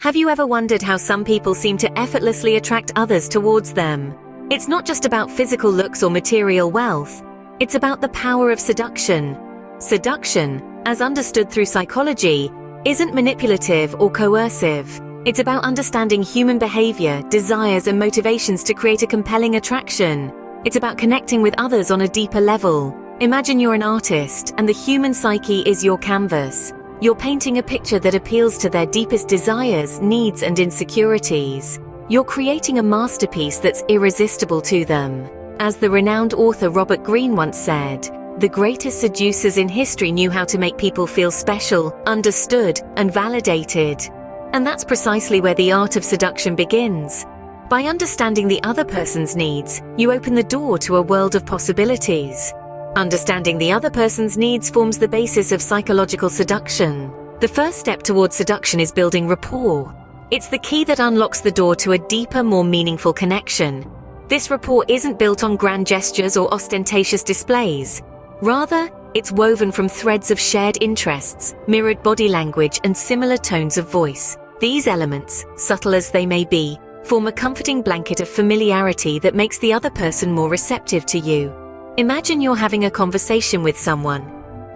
Have you ever wondered how some people seem to effortlessly attract others towards them? It's not just about physical looks or material wealth. It's about the power of seduction. Seduction, as understood through psychology, isn't manipulative or coercive. It's about understanding human behavior, desires, and motivations to create a compelling attraction. It's about connecting with others on a deeper level. Imagine you're an artist, and the human psyche is your canvas. You're painting a picture that appeals to their deepest desires, needs, and insecurities. You're creating a masterpiece that's irresistible to them. As the renowned author Robert Greene once said, "The greatest seducers in history knew how to make people feel special, understood, and validated." And that's precisely where the art of seduction begins. By understanding the other person's needs, you open the door to a world of possibilities. Understanding the other person's needs forms the basis of psychological seduction. The first step towards seduction is building rapport. It's the key that unlocks the door to a deeper, more meaningful connection. This rapport isn't built on grand gestures or ostentatious displays. Rather, it's woven from threads of shared interests, mirrored body language, and similar tones of voice. These elements, subtle as they may be, form a comforting blanket of familiarity that makes the other person more receptive to you. Imagine you're having a conversation with someone.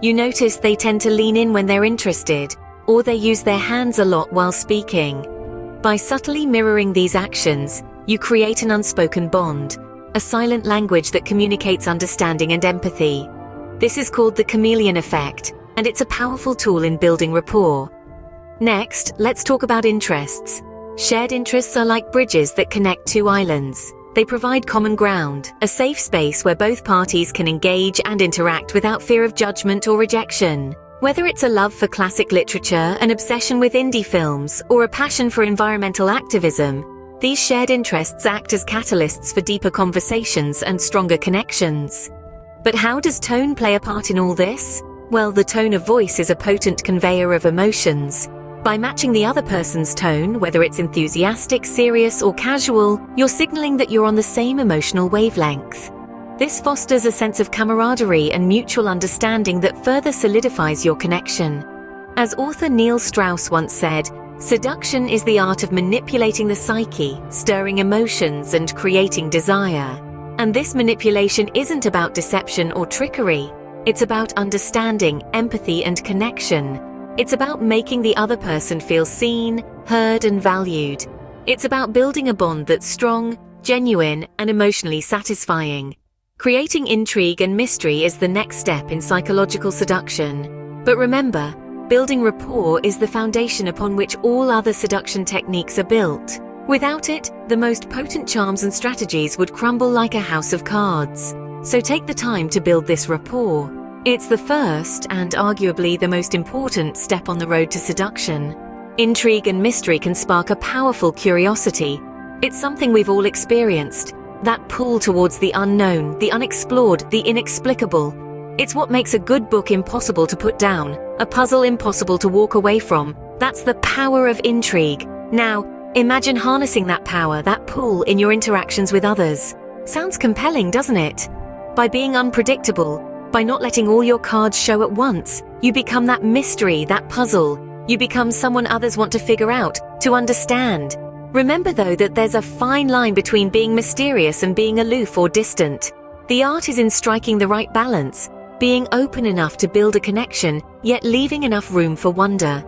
You notice they tend to lean in when they're interested, or they use their hands a lot while speaking. By subtly mirroring these actions, you create an unspoken bond, a silent language that communicates understanding and empathy. This is called the chameleon effect, and it's a powerful tool in building rapport. Next, let's talk about interests. Shared interests are like bridges that connect two islands. They provide common ground, a safe space where both parties can engage and interact without fear of judgment or rejection. Whether it's a love for classic literature, an obsession with indie films, or a passion for environmental activism, these shared interests act as catalysts for deeper conversations and stronger connections. But how does tone play a part in all this? Well, the tone of voice is a potent conveyor of emotions. By matching the other person's tone, whether it's enthusiastic, serious, or casual, you're signaling that you're on the same emotional wavelength. This fosters a sense of camaraderie and mutual understanding that further solidifies your connection. As author Neil Strauss once said, "Seduction is the art of manipulating the psyche, stirring emotions, and creating desire." And this manipulation isn't about deception or trickery. It's about understanding, empathy, and connection. It's about making the other person feel seen, heard, and valued. It's about building a bond that's strong, genuine, and emotionally satisfying. Creating intrigue and mystery is the next step in psychological seduction. But remember, building rapport is the foundation upon which all other seduction techniques are built. Without it, the most potent charms and strategies would crumble like a house of cards. So take the time to build this rapport. It's the first, and arguably the most important, step on the road to seduction. Intrigue and mystery can spark a powerful curiosity. It's something we've all experienced. That pull towards the unknown, the unexplored, the inexplicable. It's what makes a good book impossible to put down, a puzzle impossible to walk away from. That's the power of intrigue. Now, imagine harnessing that power, that pull, in your interactions with others. Sounds compelling, doesn't it? By being unpredictable, by not letting all your cards show at once, you become that mystery, that puzzle. You become someone others want to figure out, to understand. Remember though that there's a fine line between being mysterious and being aloof or distant. The art is in striking the right balance, being open enough to build a connection, yet leaving enough room for wonder.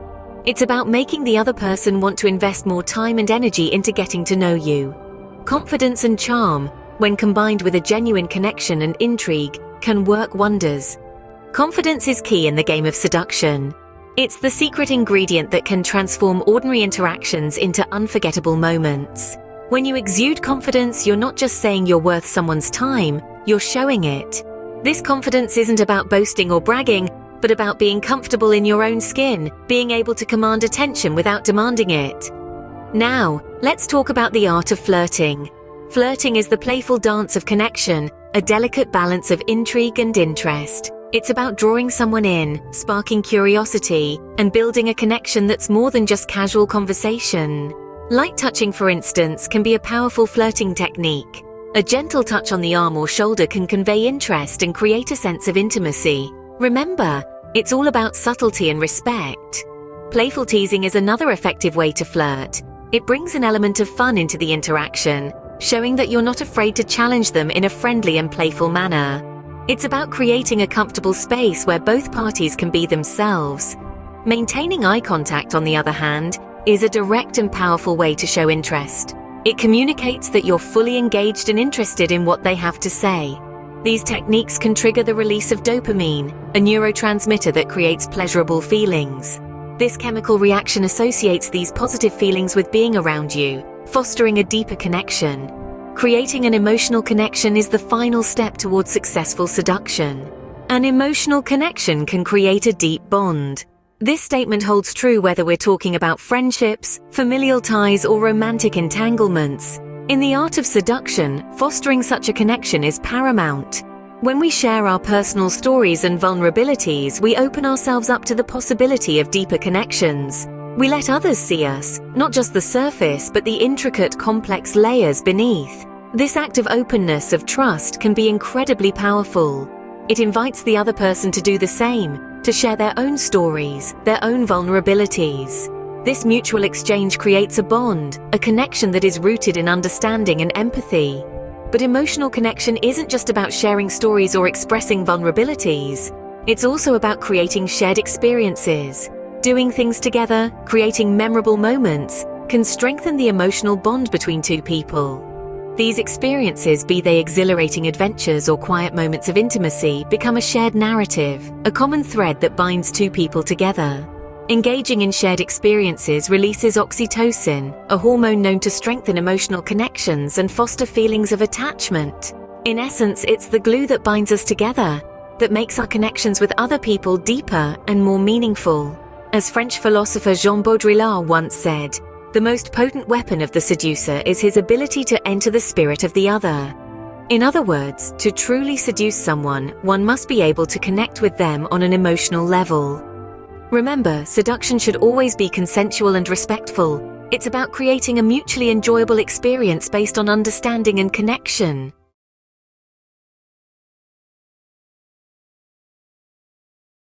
It's about making the other person want to invest more time and energy into getting to know you. Confidence and charm, when combined with a genuine connection and intrigue, can work wonders. Confidence is key in the game of seduction. It's the secret ingredient that can transform ordinary interactions into unforgettable moments. When you exude confidence, you're not just saying you're worth someone's time, you're showing it. This confidence isn't about boasting or bragging, but about being comfortable in your own skin, being able to command attention without demanding it. Now, let's talk about the art of flirting. Flirting is the playful dance of connection, a delicate balance of intrigue and interest. It's about drawing someone in, sparking curiosity, and building a connection that's more than just casual conversation. Light touching, for instance, can be a powerful flirting technique. A gentle touch on the arm or shoulder can convey interest and create a sense of intimacy. Remember, it's all about subtlety and respect. Playful teasing is another effective way to flirt. It brings an element of fun into the interaction, showing that you're not afraid to challenge them in a friendly and playful manner. It's about creating a comfortable space where both parties can be themselves. Maintaining eye contact, on the other hand, is a direct and powerful way to show interest. It communicates that you're fully engaged and interested in what they have to say. These techniques can trigger the release of dopamine, a neurotransmitter that creates pleasurable feelings. This chemical reaction associates these positive feelings with being around you, fostering a deeper connection. Creating an emotional connection is the final step towards successful seduction. An emotional connection can create a deep bond. This statement holds true whether we're talking about friendships, familial ties, or romantic entanglements. In the art of seduction, fostering such a connection is paramount. When we share our personal stories and vulnerabilities, we open ourselves up to the possibility of deeper connections. We let others see us, not just the surface, but the intricate, complex layers beneath. This act of openness, of trust, can be incredibly powerful. It invites the other person to do the same, to share their own stories, their own vulnerabilities. This mutual exchange creates a bond, a connection that is rooted in understanding and empathy. But emotional connection isn't just about sharing stories or expressing vulnerabilities. It's also about creating shared experiences. Doing things together, creating memorable moments, can strengthen the emotional bond between two people. These experiences, be they exhilarating adventures or quiet moments of intimacy, become a shared narrative, a common thread that binds two people together. Engaging in shared experiences releases oxytocin, a hormone known to strengthen emotional connections and foster feelings of attachment. In essence, it's the glue that binds us together, that makes our connections with other people deeper and more meaningful. As French philosopher Jean Baudrillard once said, "The most potent weapon of the seducer is his ability to enter the spirit of the other." In other words, to truly seduce someone, one must be able to connect with them on an emotional level. Remember, seduction should always be consensual and respectful. It's about creating a mutually enjoyable experience based on understanding and connection.